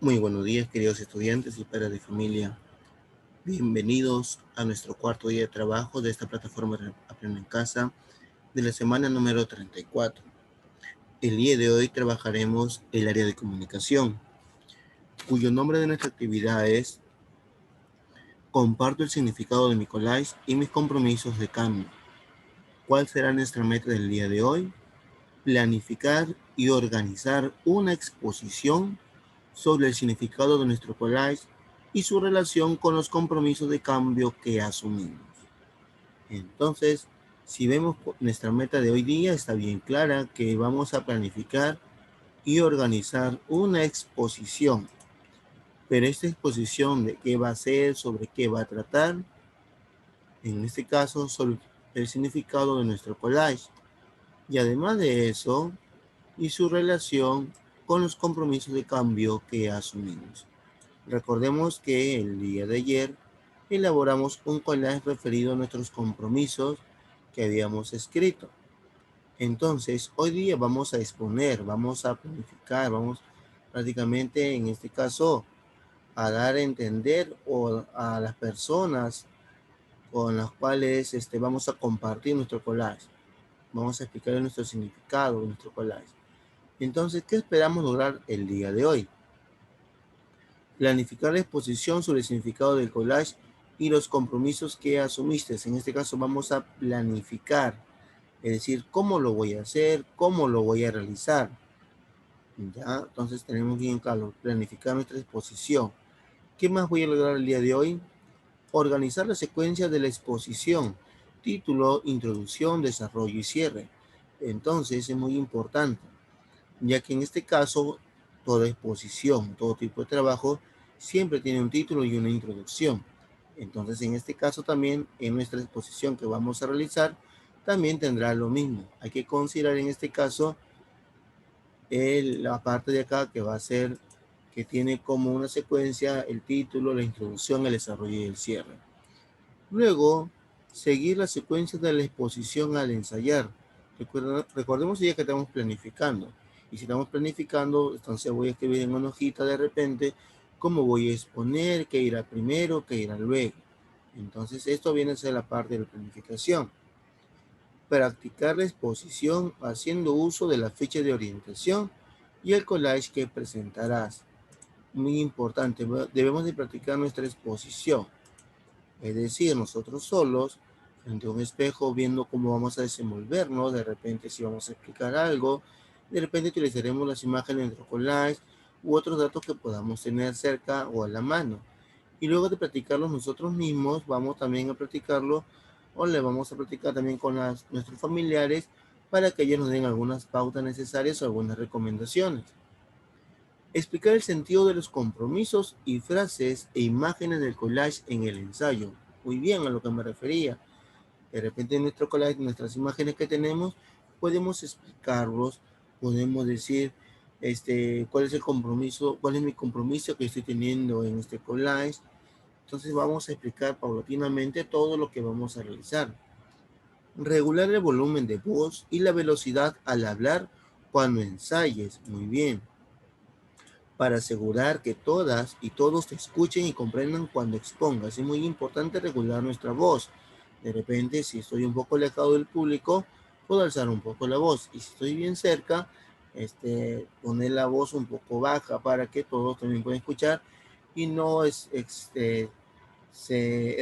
Muy buenos días, queridos estudiantes y padres de familia. Bienvenidos a nuestro cuarto día de trabajo de esta plataforma de Aprende en Casa de la semana número 34. El día de hoy trabajaremos el área de comunicación, cuyo nombre de nuestra actividad es Comparto el significado de mi collage y mis compromisos de cambio. ¿Cuál será nuestra meta del día de hoy? Planificar y organizar una exposición sobre el significado de nuestro collage y su relación con los compromisos de cambio que asumimos. Entonces, si vemos nuestra meta de hoy día, está bien clara que vamos a planificar y organizar una exposición. Pero esta exposición de qué va a ser, sobre qué va a tratar, en este caso, sobre el significado de nuestro collage. Y además de eso, y su relación con los compromisos de cambio que asumimos. Recordemos que el día de ayer elaboramos un collage referido a nuestros compromisos que habíamos escrito. Entonces, hoy día vamos a exponer, vamos a planificar, vamos prácticamente en este caso a dar a entender a las personas con las cuales vamos a compartir nuestro collage. Vamos a explicar nuestro significado de nuestro collage. Entonces, ¿qué esperamos lograr el día de hoy? Planificar la exposición sobre el significado del collage y los compromisos que asumiste. En este caso vamos a planificar, es decir, cómo lo voy a hacer, cómo lo voy a realizar. ¿Ya? Entonces tenemos bien claro, planificar nuestra exposición. ¿Qué más voy a lograr el día de hoy? Organizar la secuencia de la exposición. Título, introducción, desarrollo y cierre. Entonces es muy importante, ya que en este caso toda exposición, todo tipo de trabajo, siempre tiene un título y una introducción. Entonces, en este caso también, en nuestra exposición que vamos a realizar, también tendrá lo mismo. Hay que considerar en este caso la parte de acá que va a ser, que tiene como una secuencia el título, la introducción, el desarrollo y el cierre. Luego, seguir la secuencia de la exposición al ensayar. Recordemos ya que estamos planificando. Y si estamos planificando, entonces voy a escribir en una hojita de repente cómo voy a exponer, qué irá primero, qué irá luego. Entonces, esto viene a ser la parte de la planificación. Practicar la exposición haciendo uso de la ficha de orientación y el collage que presentarás. Muy importante, debemos de practicar nuestra exposición. Es decir, nosotros solos, frente a un espejo, viendo cómo vamos a desenvolvernos, de repente si vamos a explicar algo, de repente utilizaremos las imágenes de nuestro collage u otros datos que podamos tener cerca o a la mano. Y luego de practicarlos nosotros mismos, vamos también a practicarlo o le vamos a practicar también con nuestros familiares para que ellos nos den algunas pautas necesarias o algunas recomendaciones. Explicar el sentido de los compromisos y frases e imágenes del collage en el ensayo. Muy bien, a lo que me refería. De repente en nuestro collage, nuestras imágenes que tenemos, podemos explicarlos, podemos decir cuál es el compromiso, cuál es mi compromiso que estoy teniendo en este collage. Entonces vamos a explicar paulatinamente todo lo que vamos a realizar. Regular el volumen de voz y la velocidad al hablar cuando ensayes. Muy bien, para asegurar que todas y todos te escuchen y comprendan cuando expongas. Es muy importante regular nuestra voz. De repente, si estoy un poco alejado del público, puedo alzar un poco la voz. Y si estoy bien cerca, poner la voz un poco baja para que todos también puedan escuchar y no el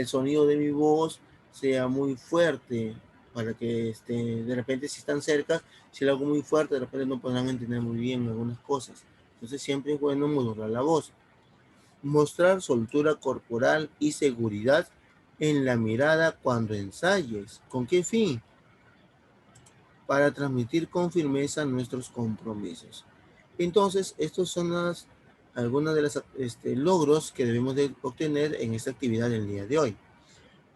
sonido de mi voz sea muy fuerte para que de repente si están cerca, si lo hago muy fuerte, de repente no podrán entender muy bien algunas cosas. Entonces siempre es bueno modular la voz. Mostrar soltura corporal y seguridad en la mirada cuando ensayes. ¿Con qué fin? Para transmitir con firmeza nuestros compromisos. Entonces, estos son algunas de los logros que debemos de obtener en esta actividad del día de hoy.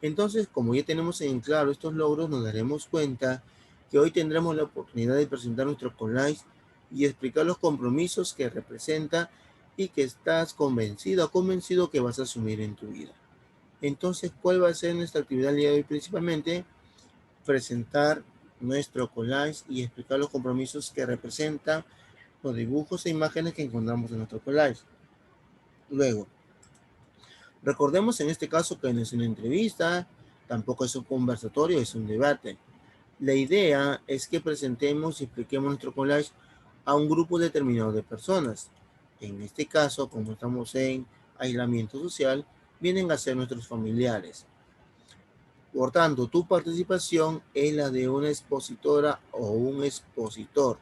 Entonces, como ya tenemos en claro estos logros, nos daremos cuenta que hoy tendremos la oportunidad de presentar nuestro collage y explicar los compromisos que representa y que estás convencido o convencido que vas a asumir en tu vida. Entonces, ¿cuál va a ser nuestra actividad el día de hoy? Principalmente, presentar nuestro collage y explicar los compromisos que representan los dibujos e imágenes que encontramos en nuestro collage. Luego, recordemos en este caso que no es una entrevista, tampoco es un conversatorio, es un debate. La idea es que presentemos y expliquemos nuestro collage a un grupo determinado de personas. En este caso, como estamos en aislamiento social, vienen a ser nuestros familiares. Por tanto, tu participación es la de una expositora o un expositor.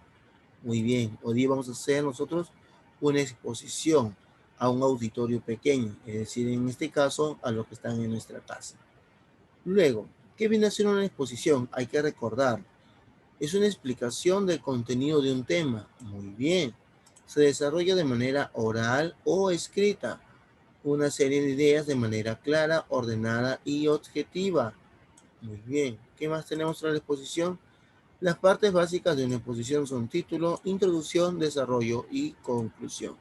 Muy bien, hoy día vamos a hacer nosotros una exposición a un auditorio pequeño, es decir, en este caso, a los que están en nuestra casa. Luego, ¿qué viene a ser una exposición? Hay que recordar, es una explicación del contenido de un tema. Muy bien, se desarrolla de manera oral o escrita, una serie de ideas de manera clara, ordenada y objetiva. Muy bien, ¿qué más tenemos en la exposición? Las partes básicas de una exposición son título, introducción, desarrollo y conclusión.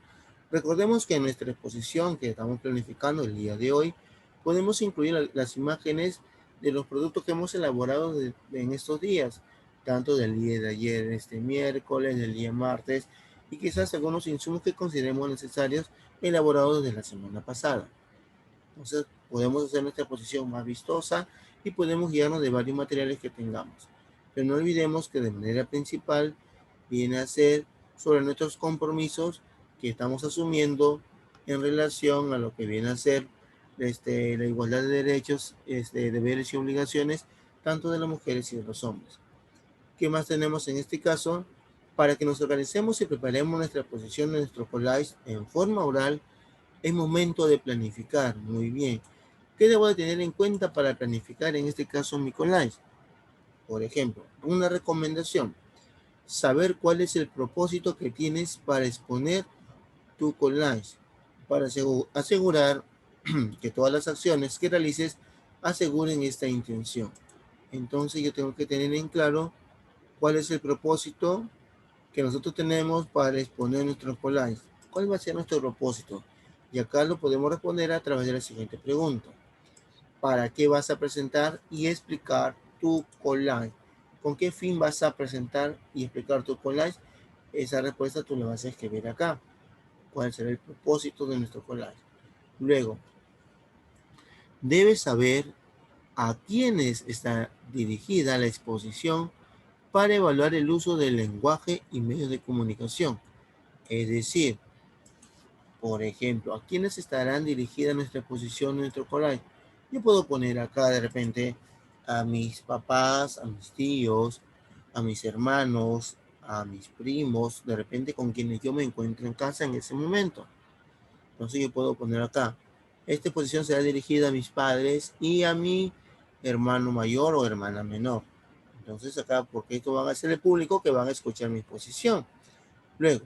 Recordemos que en nuestra exposición que estamos planificando el día de hoy, podemos incluir las imágenes de los productos que hemos elaborado en estos días, tanto del día de ayer, este miércoles, del día martes, y quizás algunos insumos que consideremos necesarios elaborados desde la semana pasada. Entonces, podemos hacer nuestra exposición más vistosa y podemos guiarnos de varios materiales que tengamos. Pero no olvidemos que de manera principal viene a ser sobre nuestros compromisos que estamos asumiendo en relación a lo que viene a ser la igualdad de derechos, deberes y obligaciones, tanto de las mujeres y de los hombres. ¿Qué más tenemos en este caso? Para que nos organicemos y preparemos nuestra exposición de nuestro collage en forma oral, es momento de planificar. Muy bien. ¿Qué debo de tener en cuenta para planificar en este caso mi collage? Por ejemplo, una recomendación. Saber cuál es el propósito que tienes para exponer tu collage. Para asegurar que todas las acciones que realices aseguren esta intención. Entonces yo tengo que tener en claro cuál es el propósito que nosotros tenemos para exponer nuestro collage. ¿Cuál va a ser nuestro propósito? Y acá lo podemos responder a través de la siguiente pregunta. ¿Para qué vas a presentar y explicar tu collage? ¿Con qué fin vas a presentar y explicar tu collage? Esa respuesta tú la vas a escribir acá. ¿Cuál será el propósito de nuestro collage? Luego, debes saber a quiénes está dirigida la exposición para evaluar el uso del lenguaje y medios de comunicación. Es decir, por ejemplo, ¿a quiénes estarán dirigidas nuestra exposición, nuestro collage? Yo puedo poner acá de repente a mis papás, a mis tíos, a mis hermanos, a mis primos, de repente con quienes yo me encuentro en casa en ese momento. Entonces yo puedo poner acá, esta exposición será dirigida a mis padres y a mi hermano mayor o hermana menor. Entonces acá, porque esto van a ser el público que van a escuchar mi exposición. Luego,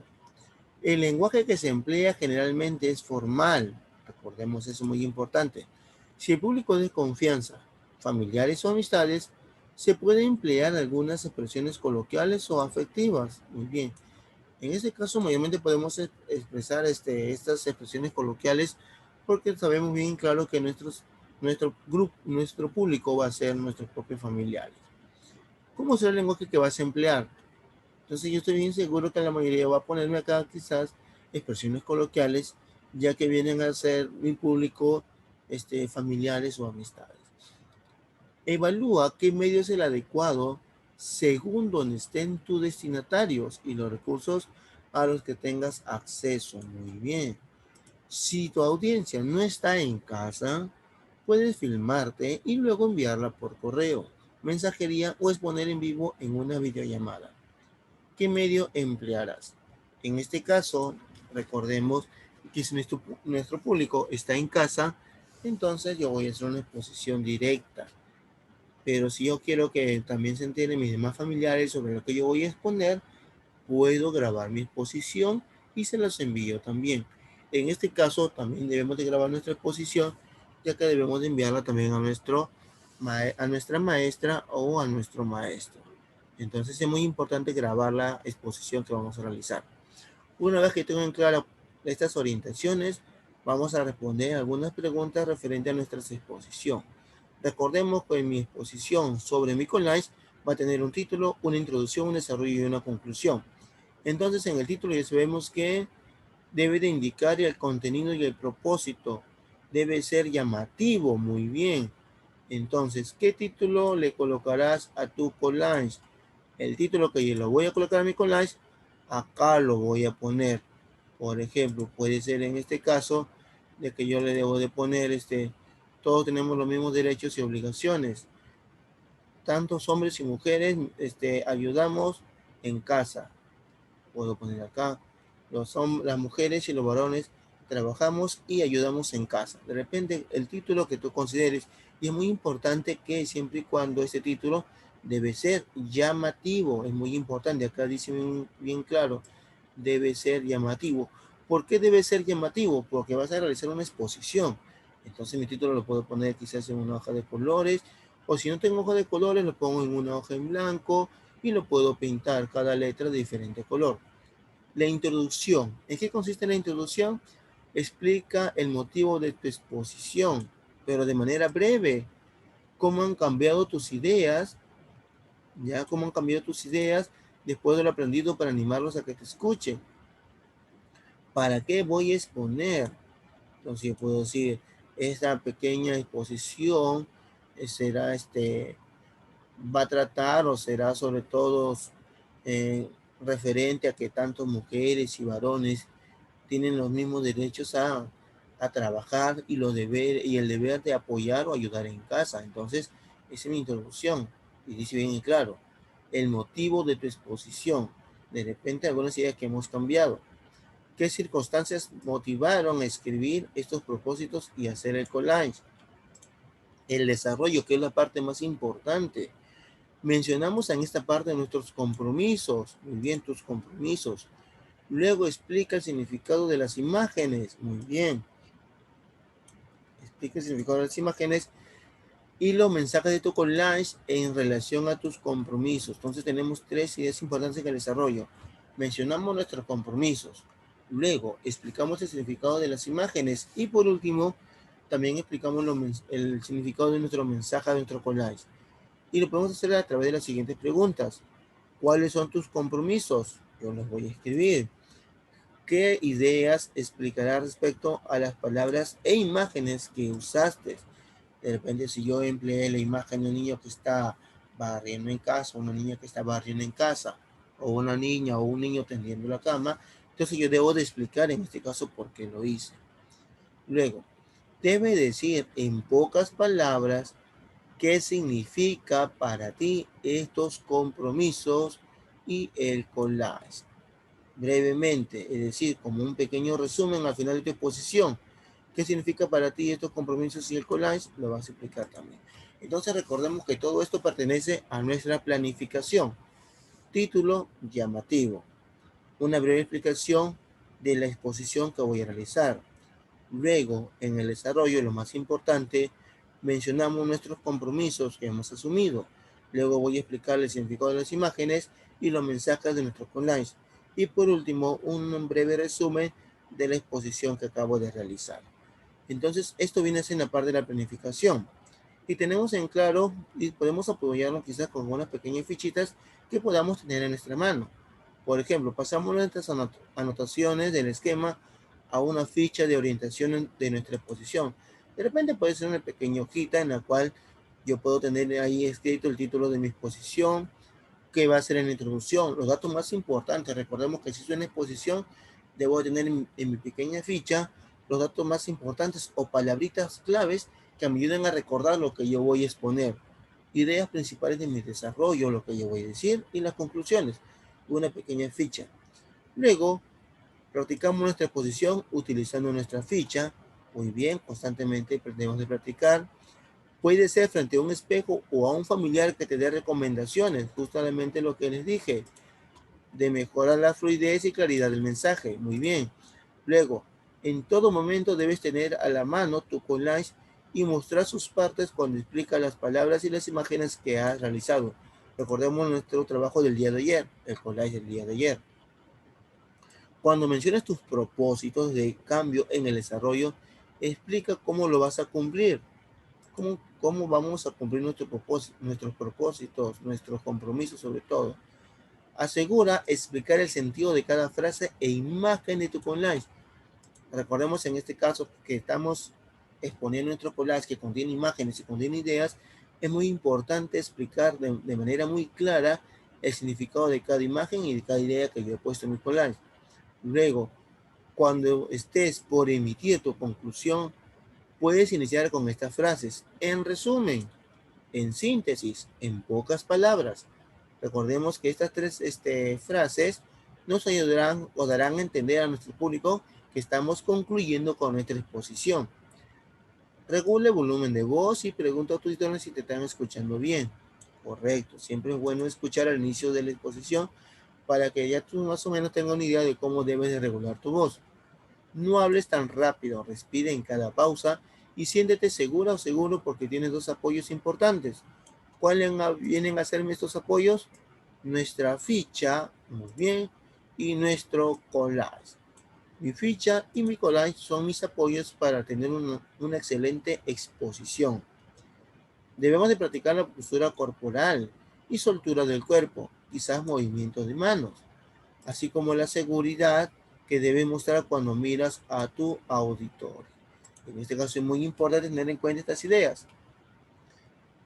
el lenguaje que se emplea generalmente es formal. Recordemos eso muy importante. Si el público es de confianza, familiares o amistades, se puede emplear algunas expresiones coloquiales o afectivas. Muy bien. En este caso, mayormente podemos expresar estas expresiones coloquiales porque sabemos bien claro que nuestro público va a ser nuestros propios familiares. ¿Cómo será el lenguaje que vas a emplear? Entonces yo estoy bien seguro que la mayoría va a ponerme acá quizás expresiones coloquiales, ya que vienen a ser mi público, familiares o amistades. Evalúa qué medio es el adecuado según donde estén tus destinatarios y los recursos a los que tengas acceso. Muy bien. Si tu audiencia no está en casa, puedes filmarte y luego enviarla por correo, mensajería o exponer en vivo en una videollamada. ¿Qué medio emplearás? En este caso, recordemos que si nuestro público está en casa, entonces yo voy a hacer una exposición directa. Pero si yo quiero que también se enteren mis demás familiares sobre lo que yo voy a exponer, puedo grabar mi exposición y se los envío también. En este caso, también debemos de grabar nuestra exposición, ya que debemos de enviarla también a nuestra maestra o a nuestro maestro. Entonces es muy importante grabar la exposición que vamos a realizar. Una vez que tengo en claro estas orientaciones, vamos a responder algunas preguntas referentes a nuestra exposición. Recordemos que mi exposición sobre mi collage va a tener un título, una introducción, un desarrollo y una conclusión. Entonces en el título ya sabemos que debe de indicar el contenido y el propósito. Debe ser llamativo, muy bien. Entonces, ¿qué título le colocarás a tu collage? El título que yo lo voy a colocar a mi collage, acá lo voy a poner. Por ejemplo, puede ser en este caso de que yo le debo de poner todos tenemos los mismos derechos y obligaciones. Tantos hombres y mujeres ayudamos en casa. Puedo poner acá, las mujeres y los varones trabajamos y ayudamos en casa. De repente, el título que tú consideres, y es muy importante que siempre y cuando ese título debe ser llamativo, es muy importante, acá dice bien, bien claro, debe ser llamativo. ¿Por qué debe ser llamativo? Porque vas a realizar una exposición. Entonces mi título lo puedo poner quizás en una hoja de colores, o si no tengo hoja de colores, lo pongo en una hoja en blanco y lo puedo pintar cada letra de diferente color. La introducción. ¿En qué consiste la introducción? Explica el motivo de tu exposición, pero de manera breve. Cómo han cambiado tus ideas, ya cómo han cambiado tus ideas después de lo aprendido para animarlos a que te escuchen. ¿Para qué voy a exponer? Entonces yo puedo decir, esta pequeña exposición será va a tratar o será sobre todo eh, referente a que tanto mujeres y varones tienen los mismos derechos a trabajar y, y el deber de apoyar o ayudar en casa. Entonces, esa es mi introducción. Y dice bien y claro, el motivo de tu exposición. De repente, algunas ideas que hemos cambiado. ¿Qué circunstancias motivaron a escribir estos propósitos y hacer el collage? El desarrollo, que es la parte más importante. Mencionamos en esta parte nuestros compromisos. Muy bien, tus compromisos. Luego explica el significado de las imágenes. Muy bien. Explica el significado de las imágenes y los mensajes de tu collage en relación a tus compromisos. Entonces tenemos tres ideas importantes en el desarrollo. Mencionamos nuestros compromisos. Luego explicamos el significado de las imágenes. Y por último, también explicamos el significado de nuestro mensaje, de nuestro collage. Y lo podemos hacer a través de las siguientes preguntas. ¿Cuáles son tus compromisos? Yo los voy a escribir. ¿Qué ideas explicará respecto a las palabras e imágenes que usaste? De repente, si yo empleé la imagen de un niño que está barriendo en casa, una niña que está barriendo en casa, o una niña o un niño tendiendo la cama, entonces yo debo de explicar en este caso por qué lo hice. Luego, debe decir en pocas palabras qué significa para ti estos compromisos y el collage. Brevemente, es decir, como un pequeño resumen al final de tu exposición. ¿Qué significa para ti estos compromisos y el collage? Lo vas a explicar también. Entonces recordemos que todo esto pertenece a nuestra planificación. Título llamativo. Una breve explicación de la exposición que voy a realizar. Luego, en el desarrollo, lo más importante, mencionamos nuestros compromisos que hemos asumido. Luego voy a explicar el significado de las imágenes y los mensajes de nuestros collage. Y por último, un breve resumen de la exposición que acabo de realizar. Entonces, esto viene a ser la parte de la planificación. Y tenemos en claro, y podemos apoyarnos quizás con unas pequeñas fichitas que podamos tener en nuestra mano. Por ejemplo, pasamos nuestras anotaciones del esquema a una ficha de orientación de nuestra exposición. De repente puede ser una pequeña hojita en la cual yo puedo tener ahí escrito el título de mi exposición, que va a ser en la introducción, los datos más importantes. Recordemos que si es una exposición, debo tener en mi pequeña ficha los datos más importantes o palabritas claves que me ayuden a recordar lo que yo voy a exponer. Ideas principales de mi desarrollo, lo que yo voy a decir y las conclusiones. Una pequeña ficha. Luego, practicamos nuestra exposición utilizando nuestra ficha. Muy bien, constantemente debemos de practicar. Puede ser frente a un espejo o a un familiar que te dé recomendaciones, justamente lo que les dije, de mejorar la fluidez y claridad del mensaje. Muy bien. Luego, en todo momento debes tener a la mano tu collage y mostrar sus partes cuando explica las palabras y las imágenes que has realizado. Recordemos nuestro trabajo del día de ayer, el collage del día de ayer. Cuando menciones tus propósitos de cambio en el desarrollo, explica cómo lo vas a cumplir. ¿Cómo vamos a cumplir nuestros propósitos, nuestros compromisos sobre todo? Asegura explicar el sentido de cada frase e imagen de tu collage. Recordemos en este caso que estamos exponiendo nuestro collage que contiene imágenes y contiene ideas. Es muy importante explicar de manera muy clara el significado de cada imagen y de cada idea que yo he puesto en mi collage. Luego, cuando estés por emitir tu conclusión, puedes iniciar con estas frases. En resumen, en síntesis, en pocas palabras. Recordemos que estas tres frases nos ayudarán o darán a entender a nuestro público que estamos concluyendo con nuestra exposición. Regula el volumen de voz y pregunta a tus auditores si te están escuchando bien. Correcto, siempre es bueno escuchar al inicio de la exposición para que ya tú más o menos tengas una idea de cómo debes de regular tu voz. No hables tan rápido, respira en cada pausa y siéntete segura o seguro porque tienes dos apoyos importantes. ¿Cuáles vienen a ser estos apoyos? Nuestra ficha, muy bien, y nuestro collage. Mi ficha y mi collage son mis apoyos para tener una excelente exposición. Debemos de practicar la postura corporal y soltura del cuerpo, quizás movimientos de manos, así como la seguridad que debes mostrar cuando miras a tu auditorio. En este caso es muy importante tener en cuenta estas ideas.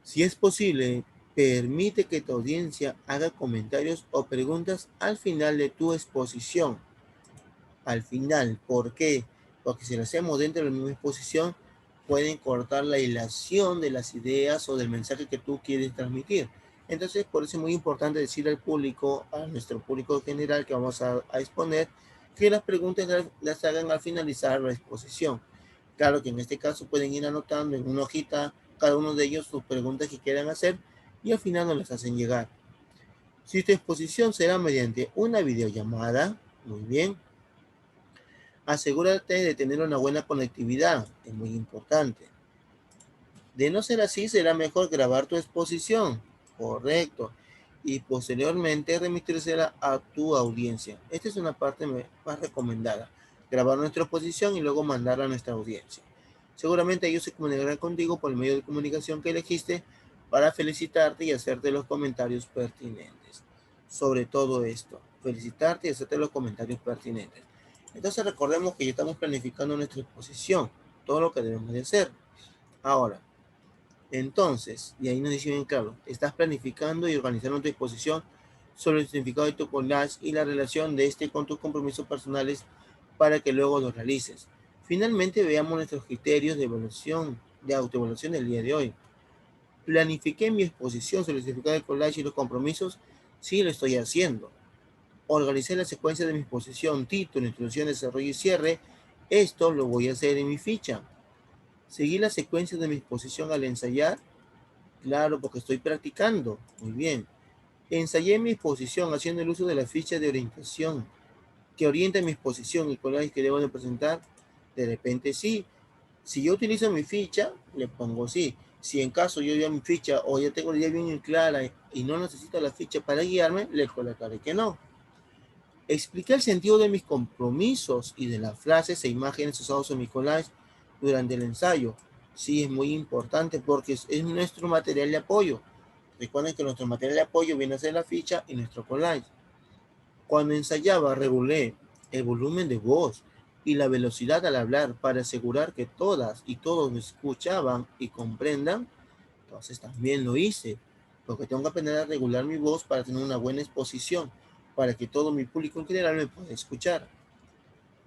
Si es posible, permite que tu audiencia haga comentarios o preguntas al final de tu exposición. Al final, ¿por qué? Porque si lo hacemos dentro de la misma exposición, pueden cortar la hilación de las ideas o del mensaje que tú quieres transmitir. Entonces, por eso es muy importante decir al público, a nuestro público general que vamos a exponer, que las preguntas las hagan al finalizar la exposición. Claro que en este caso pueden ir anotando en una hojita cada uno de ellos sus preguntas que quieran hacer y al final nos las hacen llegar. Si tu exposición será mediante una videollamada, muy bien, asegúrate de tener una buena conectividad, es muy importante. De no ser así, será mejor grabar tu exposición, correcto, y posteriormente remitírsela a tu audiencia. Esta es una parte más recomendada, grabar nuestra exposición y luego mandarla a nuestra audiencia. Seguramente ellos se comunicarán contigo por el medio de comunicación que elegiste para felicitarte y hacerte los comentarios pertinentes. Sobre todo esto, felicitarte y hacerte los comentarios pertinentes. Entonces recordemos que ya estamos planificando nuestra exposición, todo lo que debemos de hacer. Ahora, entonces, y ahí nos dice bien claro, estás planificando y organizando tu exposición sobre el significado de tu collage y la relación de este con tus compromisos personales para que luego los realices. Finalmente, veamos nuestros criterios de evaluación, de autoevaluación del día de hoy. ¿Planifiqué mi exposición sobre el significado del collage y los compromisos? Sí, lo estoy haciendo. Organicé la secuencia de mi exposición, título, introducción, desarrollo y cierre. Esto lo voy a hacer en mi ficha. Seguí la secuencia de mi exposición al ensayar. Claro, porque estoy practicando. Muy bien. Ensayé mi exposición haciendo el uso de la ficha de orientación que orienta mi exposición y collage que debo de presentar. De repente sí. Si yo utilizo mi ficha, le pongo sí. Si en caso yo ya mi ficha o ya tengo la idea bien clara y no necesito la ficha para guiarme, le colocaré que no. Expliqué el sentido de mis compromisos y de las frases e imágenes usados en mi collage durante el ensayo. Sí, es muy importante porque es nuestro material de apoyo. Recuerden que nuestro material de apoyo viene a ser la ficha y nuestro collage. Cuando ensayaba, regulé el volumen de voz y la velocidad al hablar para asegurar que todas y todos me escuchaban y comprendan. Entonces también lo hice, porque tengo que aprender a regular mi voz para tener una buena exposición, para que todo mi público en general me pueda escuchar.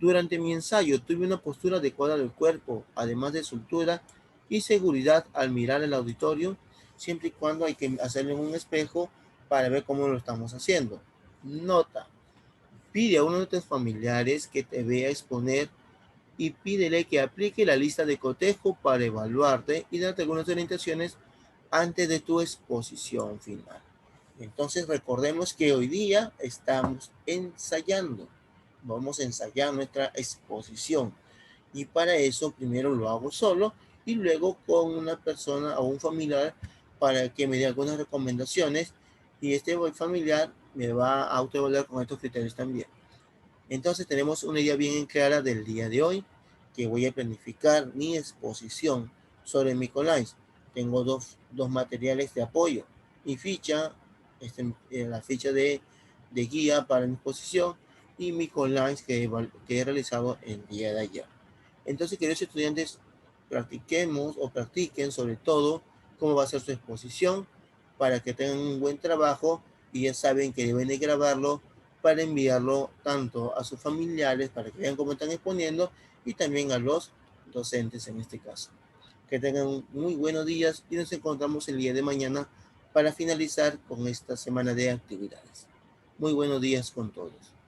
Durante mi ensayo tuve una postura adecuada del cuerpo, además de soltura y seguridad al mirar el auditorio, siempre y cuando hay que hacerlo en un espejo para ver cómo lo estamos haciendo. Nota, pide a uno de tus familiares que te vea exponer y pídele que aplique la lista de cotejo para evaluarte y darte algunas orientaciones antes de tu exposición final. Entonces recordemos que hoy día estamos ensayando. Vamos a ensayar nuestra exposición. Y para eso primero lo hago solo y luego con una persona o un familiar para que me dé algunas recomendaciones y este familiar me va a autoevaluar con estos criterios también. Entonces tenemos una idea bien clara del día de hoy, que voy a planificar mi exposición sobre mi collage. Tengo dos materiales de apoyo. Mi ficha, la ficha de guía para mi exposición y Micolines que he realizado el día de ayer. Entonces, queridos estudiantes, practiquemos o practiquen sobre todo cómo va a ser su exposición para que tengan un buen trabajo y ya saben que deben de grabarlo para enviarlo tanto a sus familiares para que vean cómo están exponiendo y también a los docentes en este caso. Que tengan muy buenos días y nos encontramos el día de mañana para finalizar con esta semana de actividades. Muy buenos días con todos.